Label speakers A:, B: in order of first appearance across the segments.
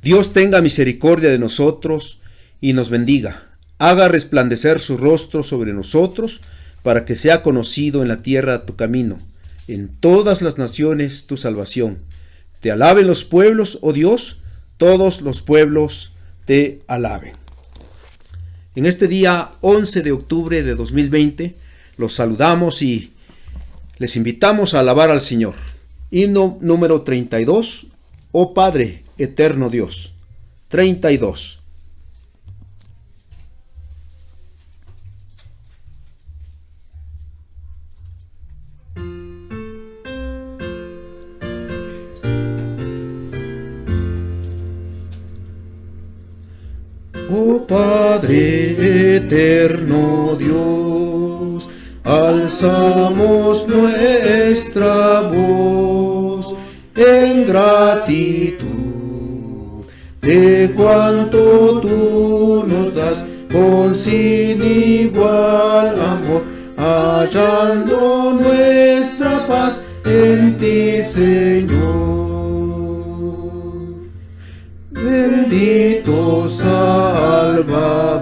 A: Dios tenga misericordia de nosotros y nos bendiga. Haga resplandecer su rostro sobre nosotros, para que sea conocido en la tierra tu camino, en todas las naciones tu salvación. Te alaben los pueblos, oh Dios, todos los pueblos te alaben. En este día 11 de octubre de 2020, los saludamos y les invitamos a alabar al Señor. Himno número 32, oh Padre, eterno Dios. 32. Oh Padre eterno Dios, alzamos nuestra voz en gratitud de cuanto tú nos das con sin igual amor, hallando nuestra paz en ti, Señor. Bendito Salvador,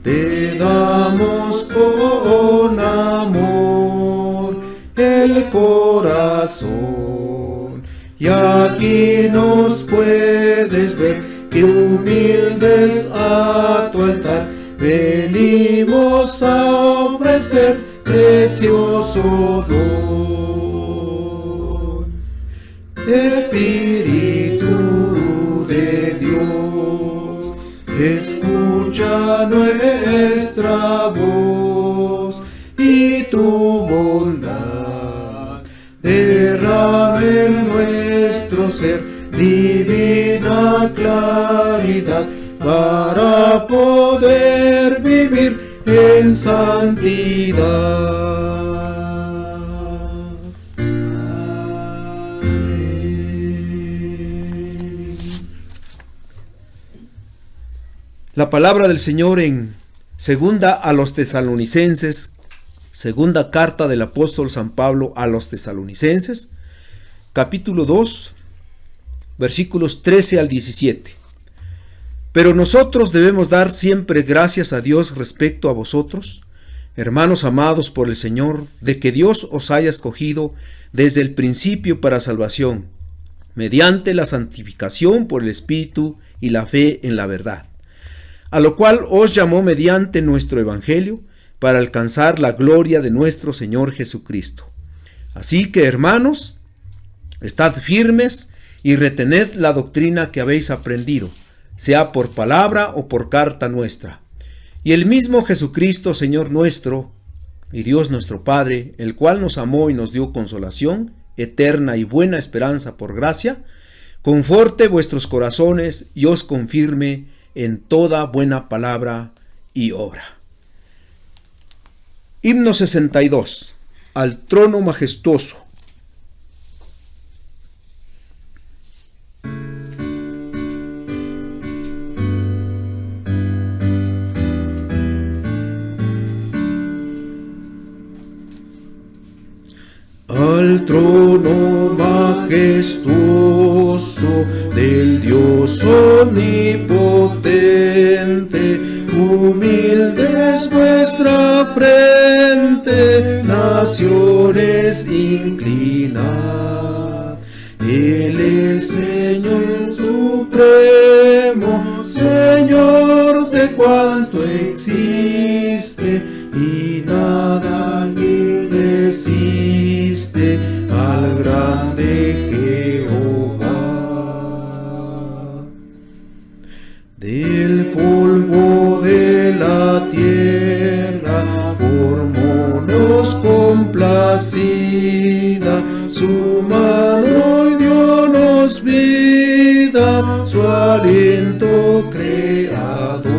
A: te damos con amor el corazón, y aquí nos puedes ver que humildes a tu altar venimos a ofrecer precioso don. Espíritu de Dios, escucha nuestra voz y tu bondad derrame en nuestro ser divina claridad, para poder vivir en santidad. La palabra del Señor en segunda a los tesalonicenses, segunda carta del apóstol San Pablo a los tesalonicenses, capítulo 2, versículos 13 al 17. Pero nosotros debemos dar siempre gracias a Dios respecto a vosotros, hermanos amados por el Señor, de que Dios os haya escogido desde el principio para salvación, mediante la santificación por el Espíritu y la fe en la verdad, a lo cual os llamó mediante nuestro Evangelio, para alcanzar la gloria de nuestro Señor Jesucristo. Así que, hermanos, estad firmes y retened la doctrina que habéis aprendido, sea por palabra o por carta nuestra. Y el mismo Jesucristo, Señor nuestro, y Dios nuestro Padre, el cual nos amó y nos dio consolación, eterna y buena esperanza por gracia, conforte vuestros corazones y os confirme en toda buena palabra y obra. Himno 62. Al trono majestuoso. Al trono majestuoso del Dios omnipotente, humilde es vuestra frente, naciones inclinad. Él es Señor supremo, Señor de cuanto existe, y nada le resiste al grande Jehová. Del polvo de la tierra formónos complacida, su mano diónos vida, su aliento creador.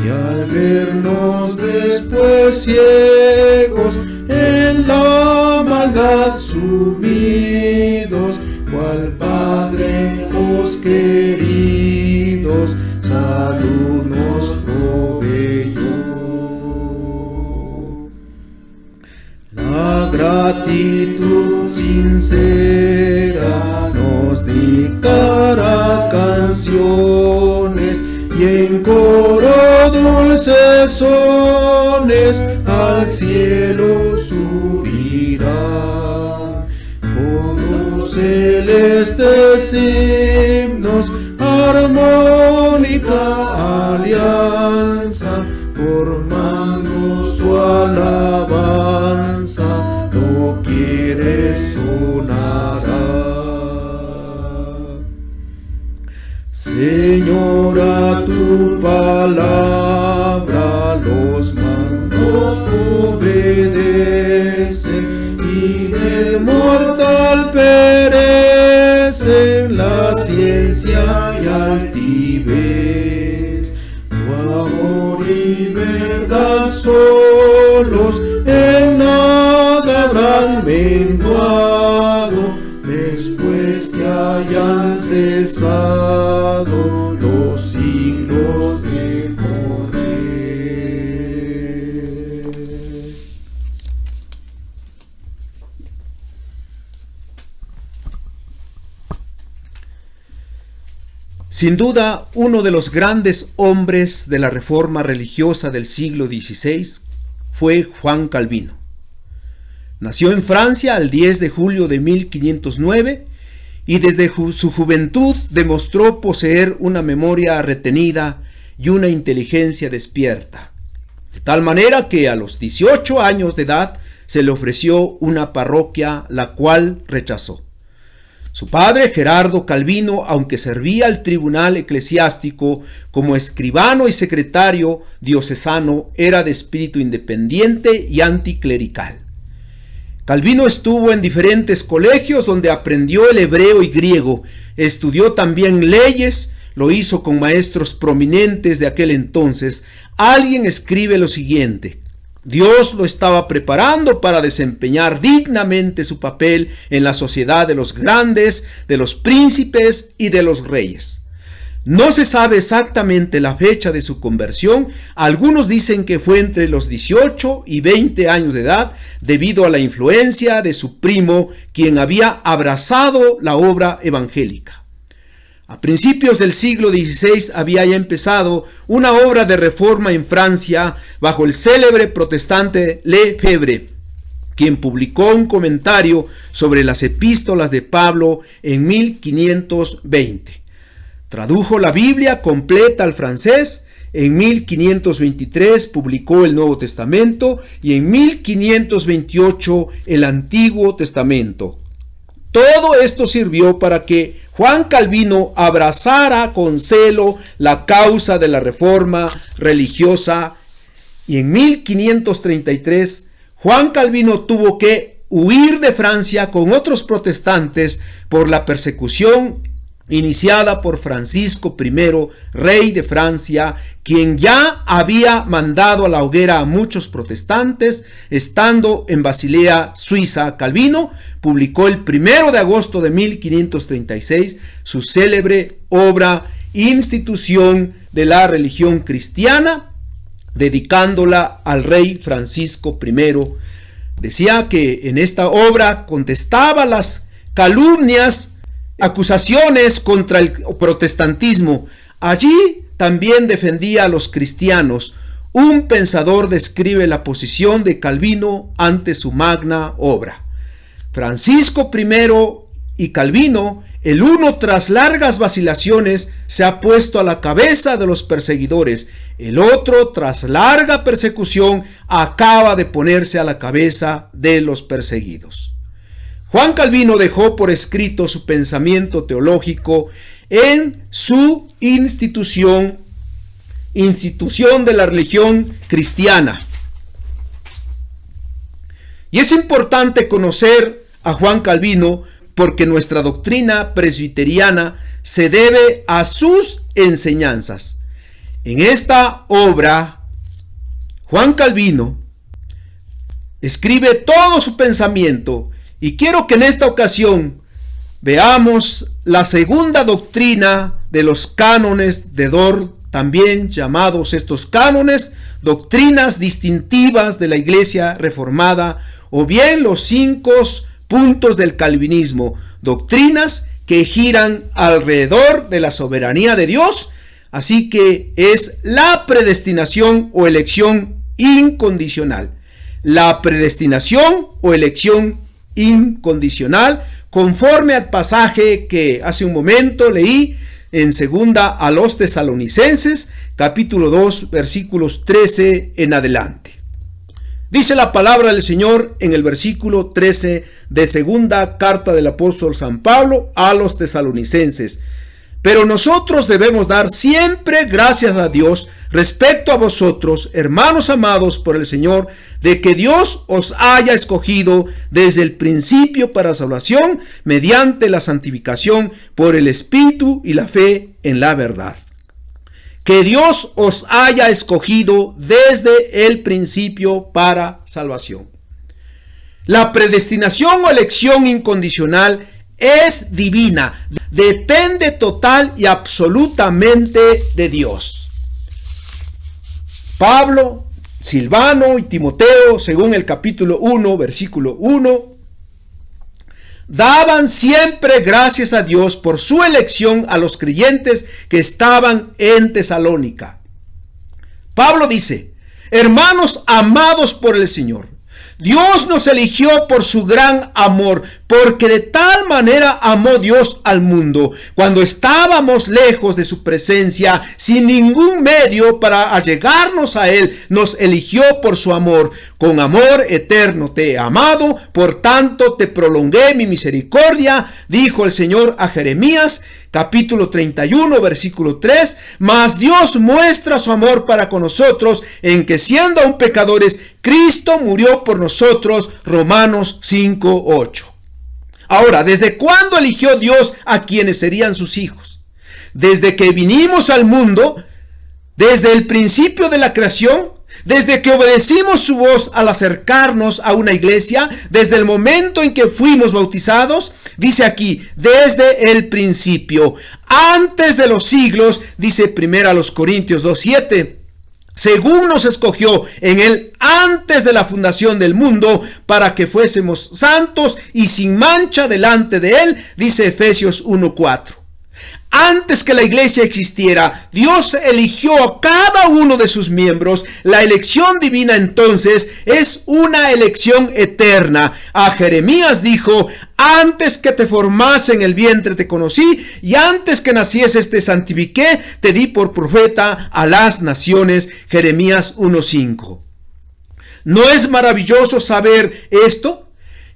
A: Y al vernos después ciegos, en la maldad sumidos, cual padres queridos, salud nos proveyó. La gratitud sincera nos dicta intercesones al cielo subirán, con los celestes himnos, armónica alianza, formando su alabanza, no quiere sonará. Señora, tu palabra los mandos obedecen, y del mortal perecen la ciencia y altivez. Tu amor y verdad solos en nada habrán menguado, después que hayan cesado los siglos de correr. Sin duda, uno de los grandes hombres de la reforma religiosa del siglo XVI fue Juan Calvino. Nació en Francia el 10 de julio de 1509 y desde su juventud demostró poseer una memoria retenida y una inteligencia despierta, de tal manera que a los 18 años de edad se le ofreció una parroquia, la cual rechazó. Su padre, Gerardo Calvino, aunque servía al tribunal eclesiástico como escribano y secretario diocesano, era de espíritu independiente y anticlerical. Calvino estuvo en diferentes colegios donde aprendió el hebreo y griego, estudió también leyes, lo hizo con maestros prominentes de aquel entonces. Alguien escribe lo siguiente: Dios lo estaba preparando para desempeñar dignamente su papel en la sociedad de los grandes, de los príncipes y de los reyes. No se sabe exactamente la fecha de su conversión. Algunos dicen que fue entre los 18 y 20 años de edad, debido a la influencia de su primo, quien había abrazado la obra evangélica. A principios del siglo XVI había ya empezado una obra de reforma en Francia bajo el célebre protestante Lefebvre, quien publicó un comentario sobre las epístolas de Pablo en 1520. Tradujo la Biblia completa al francés. En 1523 publicó el Nuevo Testamento y en 1528 el Antiguo Testamento. Todo esto sirvió para que Juan Calvino abrazara con celo la causa de la reforma religiosa, y en 1533 Juan Calvino tuvo que huir de Francia con otros protestantes por la persecución iniciada por Francisco I, rey de Francia, quien ya había mandado a la hoguera a muchos protestantes. Estando en Basilea, Suiza, Calvino publicó el 1 de agosto de 1536 su célebre obra Institución de la religión cristiana, dedicándola al rey Francisco I. Decía que en esta obra contestaba las calumnias, acusaciones contra el protestantismo. Allí también defendía a los cristianos. Un pensador describe la posición de Calvino ante su magna obra. Francisco I y Calvino, el uno tras largas vacilaciones se ha puesto a la cabeza de los perseguidores, el otro tras larga persecución acaba de ponerse a la cabeza de los perseguidos. Juan Calvino dejó por escrito su pensamiento teológico en su Institución de la religión cristiana. Y es importante conocer a Juan Calvino porque nuestra doctrina presbiteriana se debe a sus enseñanzas. En esta obra, Juan Calvino escribe todo su pensamiento. Y quiero que en esta ocasión veamos la segunda doctrina de los cánones de Dort, también llamados estos cánones, doctrinas distintivas de la Iglesia Reformada, o bien los 5 puntos del calvinismo, doctrinas que giran alrededor de la soberanía de Dios, Así que es la predestinación o elección incondicional. La predestinación o elección incondicional, conforme al pasaje que hace un momento leí en 2 a los Tesalonicenses, capítulo 2, versículos 13 en adelante. Dice la palabra del Señor en el versículo 13 de 2 carta del apóstol San Pablo a los Tesalonicenses: pero nosotros debemos dar siempre gracias a Dios respecto a vosotros, hermanos amados por el Señor, de que Dios os haya escogido desde el principio para salvación, mediante la santificación por el Espíritu y la fe en la verdad. Que Dios os haya escogido desde el principio para salvación. La predestinación o elección incondicional es divina, depende total y absolutamente de Dios. Pablo, Silvano y Timoteo, según el capítulo 1, versículo 1, daban siempre gracias a Dios por su elección a los creyentes que estaban en Tesalónica. Pablo dice: hermanos amados por el Señor, Dios nos eligió por su gran amor, porque de tal manera amó Dios al mundo, cuando estábamos lejos de su presencia, sin ningún medio para allegarnos a Él, nos eligió por su amor. Con amor eterno te he amado, por tanto te prolongué mi misericordia, dijo el Señor a Jeremías, capítulo 31, versículo 3, mas Dios muestra su amor para con nosotros, en que siendo aún pecadores, Cristo murió por nosotros, Romanos 5, 8. Ahora, ¿desde cuándo eligió Dios a quienes serían sus hijos? Desde que vinimos al mundo, desde el principio de la creación, desde que obedecimos su voz al acercarnos a una iglesia, desde el momento en que fuimos bautizados, dice aquí, desde el principio, antes de los siglos, dice 1 Corintios 2:7, según nos escogió en él antes de la fundación del mundo, para que fuésemos santos y sin mancha delante de él, dice Efesios 1:4. Antes que la iglesia existiera, Dios eligió a cada uno de sus miembros. La elección divina entonces es una elección eterna. A Jeremías dijo: antes que te formase en el vientre te conocí, y antes que nacieses te santifiqué, te di por profeta a las naciones. Jeremías 1:5. ¿No es maravilloso saber esto?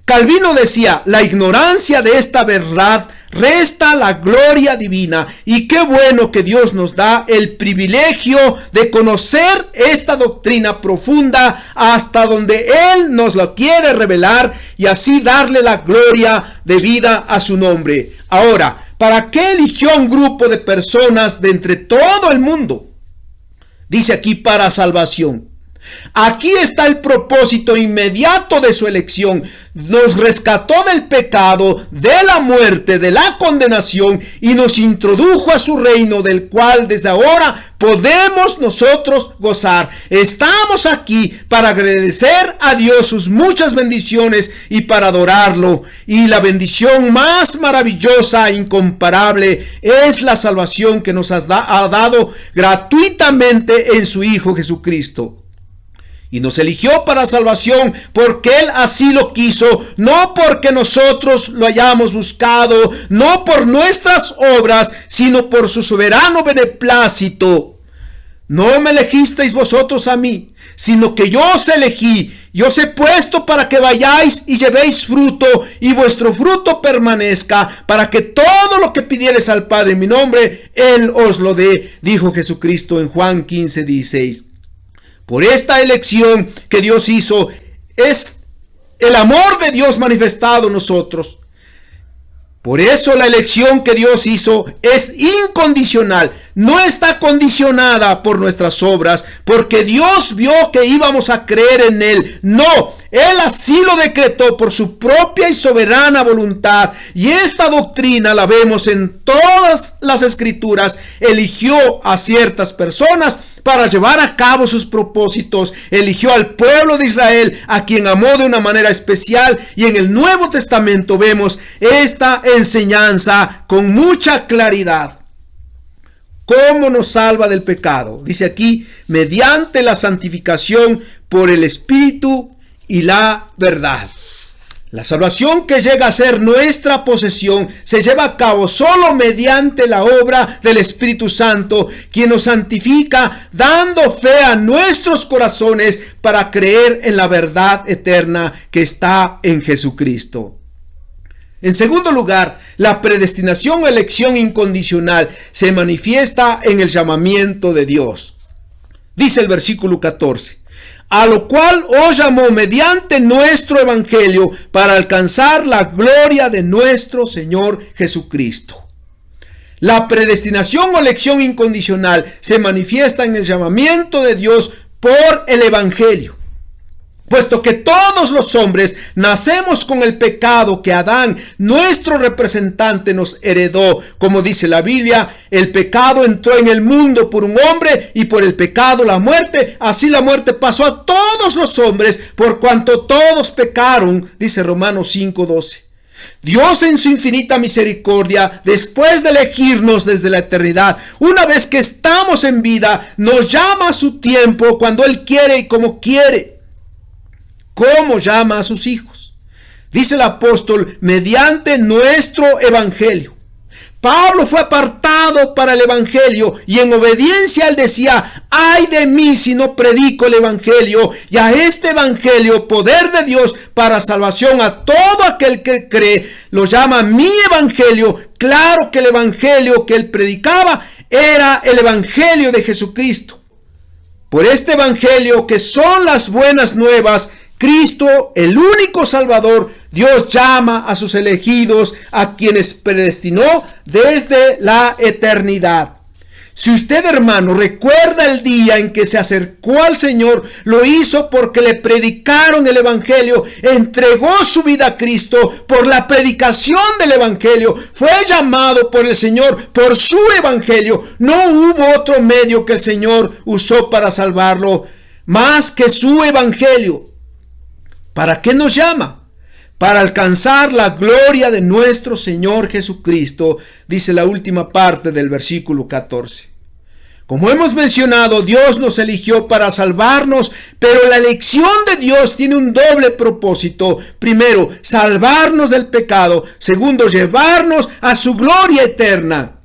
A: Calvino decía: la ignorancia de esta verdad resta la gloria divina, y qué bueno que Dios nos da el privilegio de conocer esta doctrina profunda hasta donde Él nos lo quiere revelar, y así darle la gloria debida a su nombre. Ahora, ¿para qué eligió a un grupo de personas de entre todo el mundo? Dice aquí: para salvación. Aquí está el propósito inmediato de su elección. Nos rescató del pecado, de la muerte, de la condenación, y nos introdujo a su reino, del cual desde ahora podemos nosotros gozar. Estamos aquí para agradecer a Dios sus muchas bendiciones y para adorarlo. Y la bendición más maravillosa e incomparable es la salvación que nos ha dado gratuitamente en su Hijo Jesucristo. Y nos eligió para salvación porque Él así lo quiso, no porque nosotros lo hayamos buscado, no por nuestras obras, sino por su soberano beneplácito. No me elegisteis vosotros a mí, sino que yo os elegí, y os he puesto para que vayáis y llevéis fruto, y vuestro fruto permanezca, para que todo lo que pidiereis al Padre en mi nombre, Él os lo dé, dijo Jesucristo en Juan 15:16. Por esta elección que Dios hizo, es el amor de Dios manifestado en nosotros. Por eso la elección que Dios hizo es incondicional, no está condicionada por nuestras obras, porque Dios vio que íbamos a creer en Él. No, Él así lo decretó por su propia y soberana voluntad, y esta doctrina la vemos en todas las Escrituras. Eligió a ciertas personas para llevar a cabo sus propósitos. Eligió al pueblo de Israel, a quien amó de una manera especial, y en el Nuevo Testamento vemos esta enseñanza con mucha claridad. ¿Cómo nos salva del pecado? Dice aquí, mediante la santificación por el Espíritu y la verdad. La salvación que llega a ser nuestra posesión se lleva a cabo solo mediante la obra del Espíritu Santo, quien nos santifica, dando fe a nuestros corazones para creer en la verdad eterna que está en Jesucristo. En segundo lugar, la predestinación o elección incondicional se manifiesta en el llamamiento de Dios. Dice el versículo 14. A lo cual os llamó mediante nuestro evangelio para alcanzar la gloria de nuestro Señor Jesucristo. La predestinación o elección incondicional se manifiesta en el llamamiento de Dios por el evangelio. Puesto que todos los hombres nacemos con el pecado que Adán, nuestro representante, nos heredó. Como dice la Biblia, el pecado entró en el mundo por un hombre y por el pecado la muerte. Así la muerte pasó a todos los hombres por cuanto todos pecaron, dice Romanos 5:12. Dios en su infinita misericordia, después de elegirnos desde la eternidad, una vez que estamos en vida, nos llama a su tiempo cuando Él quiere y como quiere. ¿Cómo llama a sus hijos? Dice el apóstol, mediante nuestro evangelio. Pablo fue apartado para el evangelio y en obediencia él decía, ay de mí si no predico el evangelio, y a este evangelio, poder de Dios para salvación a todo aquel que cree, lo llama mi evangelio. Claro que el evangelio que él predicaba era el evangelio de Jesucristo. Por este evangelio, que son las buenas nuevas, Cristo, el único Salvador, Dios llama a sus elegidos, a quienes predestinó desde la eternidad. Si usted, hermano, recuerda el día en que se acercó al Señor, lo hizo porque le predicaron el evangelio, entregó su vida a Cristo por la predicación del evangelio, fue llamado por el Señor por su evangelio. No hubo otro medio que el Señor usó para salvarlo más que su evangelio. ¿Para qué nos llama? Para alcanzar la gloria de nuestro Señor Jesucristo, dice la última parte del versículo 14. Como hemos mencionado, Dios nos eligió para salvarnos, pero la elección de Dios tiene un doble propósito. Primero, salvarnos del pecado. Segundo, llevarnos a su gloria eterna.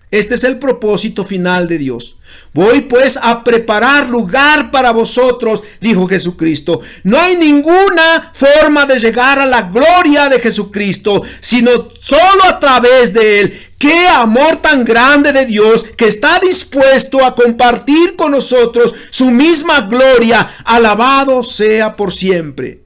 A: Este es el propósito final de Dios. Voy pues a preparar lugar para vosotros, dijo Jesucristo. No hay ninguna forma de llegar a la gloria de Jesucristo, sino solo a través de Él. ¡Qué amor tan grande de Dios, que está dispuesto a compartir con nosotros su misma gloria! Alabado sea por siempre.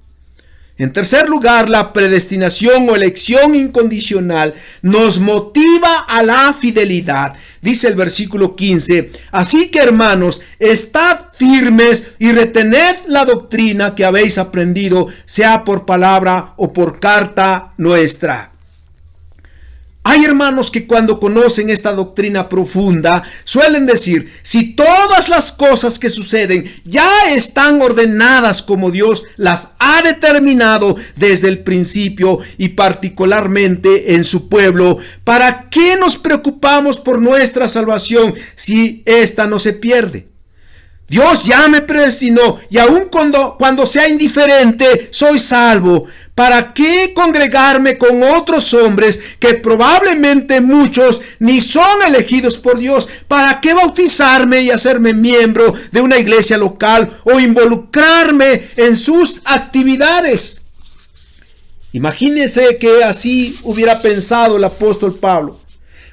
A: En tercer lugar, la predestinación o elección incondicional nos motiva a la fidelidad. Dice el versículo 15, así que hermanos, estad firmes y retened la doctrina que habéis aprendido, sea por palabra o por carta nuestra. Hay hermanos que cuando conocen esta doctrina profunda suelen decir, si todas las cosas que suceden ya están ordenadas como Dios las ha determinado desde el principio y particularmente en su pueblo, ¿para qué nos preocupamos por nuestra salvación si esta no se pierde? Dios ya me predestinó y aun cuando sea indiferente soy salvo. ¿Para qué congregarme con otros hombres que probablemente muchos ni son elegidos por Dios? ¿Para qué bautizarme y hacerme miembro de una iglesia local o involucrarme en sus actividades? Imagínense que así hubiera pensado el apóstol Pablo.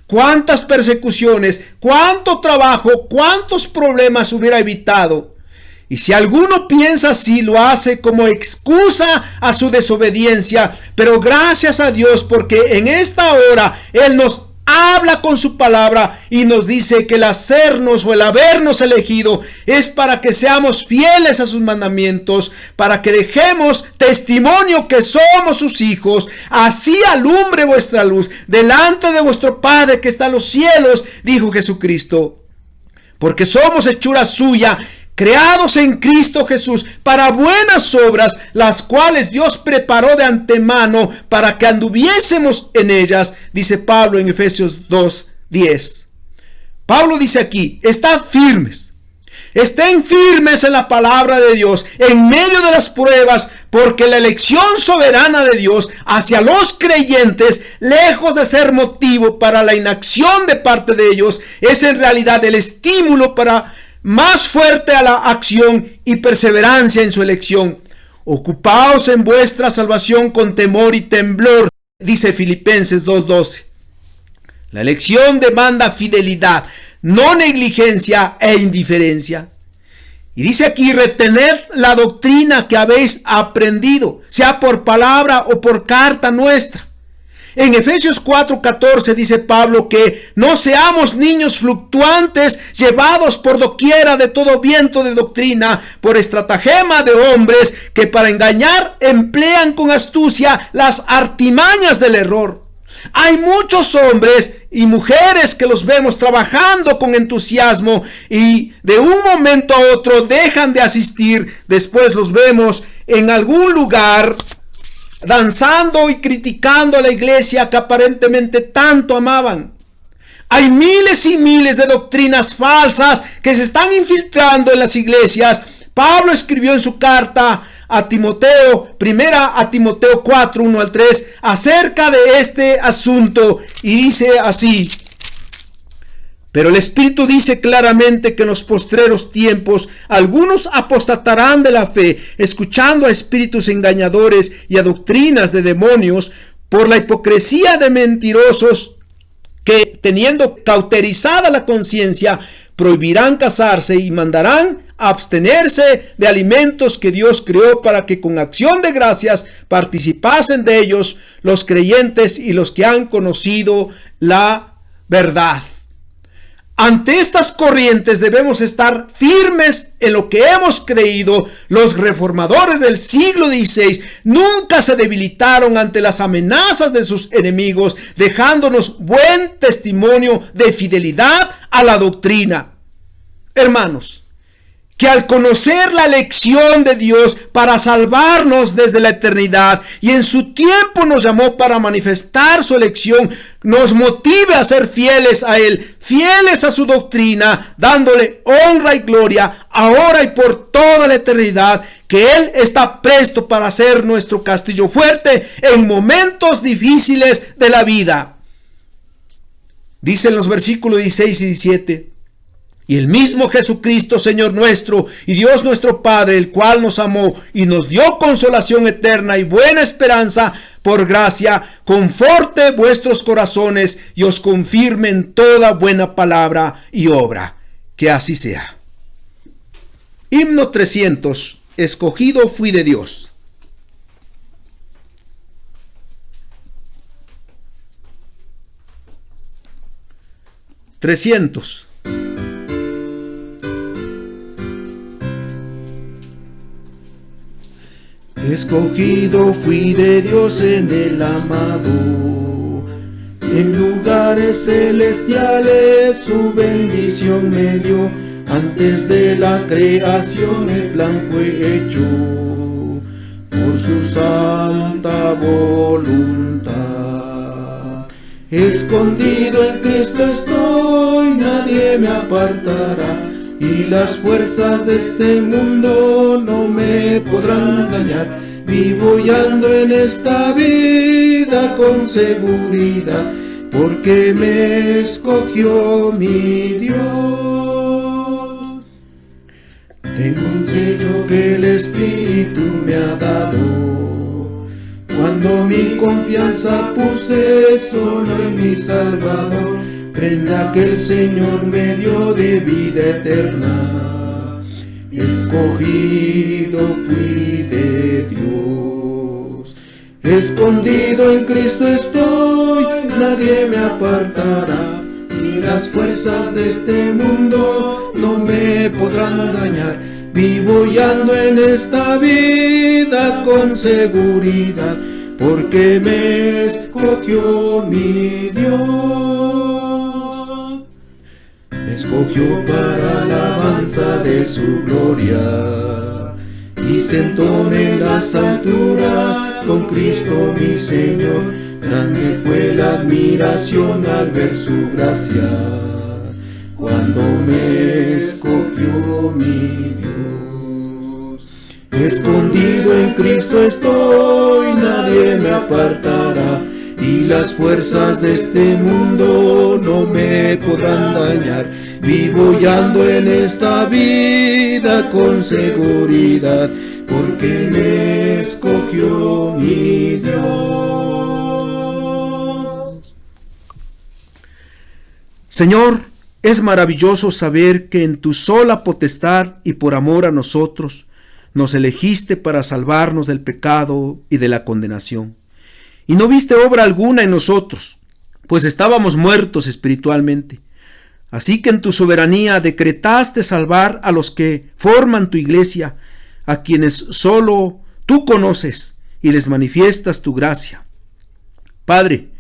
A: ¿Cuántas persecuciones, cuánto trabajo, cuántos problemas hubiera evitado? Y si alguno piensa así, lo hace como excusa a su desobediencia. Pero gracias a Dios, porque en esta hora Él nos habla con su palabra y nos dice que el hacernos o el habernos elegido es para que seamos fieles a sus mandamientos, para que dejemos testimonio que somos sus hijos. Así alumbre vuestra luz delante de vuestro Padre que está en los cielos, dijo Jesucristo. Porque somos hechura suya, creados en Cristo Jesús para buenas obras, las cuales Dios preparó de antemano para que anduviésemos en ellas, dice Pablo en Efesios 2:10. Pablo dice aquí, estad firmes. Estén firmes en la palabra de Dios en medio de las pruebas, porque la elección soberana de Dios hacia los creyentes, lejos de ser motivo para la inacción de parte de ellos, es en realidad el estímulo para más fuerte a la acción y perseverancia en su elección. Ocupaos en vuestra salvación con temor y temblor, dice Filipenses 2:12. La elección demanda fidelidad, no negligencia e indiferencia. Y dice aquí, retened la doctrina que habéis aprendido, sea por palabra o por carta nuestra. En Efesios 4:14 dice Pablo que no seamos niños fluctuantes, llevados por doquiera de todo viento de doctrina, por estratagema de hombres que para engañar emplean con astucia las artimañas del error. Hay muchos hombres y mujeres que los vemos trabajando con entusiasmo y de un momento a otro dejan de asistir. Después los vemos en algún lugar danzando y criticando a la iglesia que aparentemente tanto amaban. Hay miles y miles de doctrinas falsas que se están infiltrando en las iglesias. Pablo escribió en su carta a Timoteo, primera a Timoteo 4:1-3, acerca de este asunto, y dice así: pero el Espíritu dice claramente que en los postreros tiempos algunos apostatarán de la fe, escuchando a espíritus engañadores y a doctrinas de demonios, por la hipocresía de mentirosos que, teniendo cauterizada la conciencia, prohibirán casarse y mandarán abstenerse de alimentos que Dios creó, para que con acción de gracias participasen de ellos los creyentes y los que han conocido la verdad. Ante estas corrientes debemos estar firmes en lo que hemos creído. Los reformadores del siglo XVI nunca se debilitaron ante las amenazas de sus enemigos, dejándonos buen testimonio de fidelidad a la doctrina. Hermanos, que al conocer la elección de Dios para salvarnos desde la eternidad y en su tiempo nos llamó para manifestar su elección, nos motive a ser fieles a Él, fieles a su doctrina, dándole honra y gloria ahora y por toda la eternidad, que Él está presto para ser nuestro castillo fuerte en momentos difíciles de la vida. Dicen los versículos 16 y 17. Y el mismo Jesucristo, Señor nuestro, y Dios nuestro Padre, el cual nos amó y nos dio consolación eterna y buena esperanza por gracia, conforte vuestros corazones y os confirme en toda buena palabra y obra. Que así sea. Himno 300. Escogido fui de Dios. (300)
B: Escogido fui de Dios en el amado, en lugares celestiales su bendición me dio. Antes de la creación el plan fue hecho por su santa voluntad. Escondido en Cristo estoy, nadie me apartará, y las fuerzas de este mundo no me podrán dañar. Vivo y ando en esta vida con seguridad, porque me escogió mi Dios. Tengo un sello que el Espíritu me ha dado, cuando mi confianza puse solo en mi Salvador. Prenda que el Señor me dio de vida eterna, escogido fui de Dios. Escondido en Cristo estoy, nadie me apartará, y las fuerzas de este mundo no me podrán dañar. Vivo y ando en esta vida con seguridad, porque me escogió mi Dios. Me escogió para alabanza de su gloria, y sentóme en las alturas con Cristo mi Señor. Grande fue la admiración al ver su gracia, cuando me escogió mi Dios. Escondido en Cristo estoy, nadie me apartará, y las fuerzas de este mundo no me podrán dañar. Vivo y ando en esta vida con seguridad, porque me escogió mi Dios.
A: Señor, es maravilloso saber que en tu sola potestad y por amor a nosotros, nos elegiste para salvarnos del pecado y de la condenación. Y no viste obra alguna en nosotros, pues estábamos muertos espiritualmente. Así que en tu soberanía decretaste salvar a los que forman tu iglesia, a quienes solo tú conoces y les manifiestas tu gracia. Padre,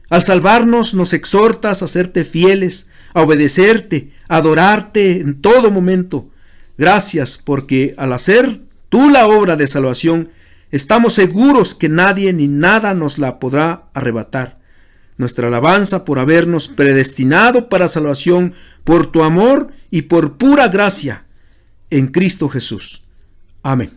A: al salvarnos nos exhortas a serte fieles, a obedecerte, a adorarte en todo momento. Gracias, porque al hacer tú la obra de salvación, estamos seguros que nadie ni nada nos la podrá arrebatar. Nuestra alabanza por habernos predestinado para salvación, por tu amor y por pura gracia, en Cristo Jesús. Amén.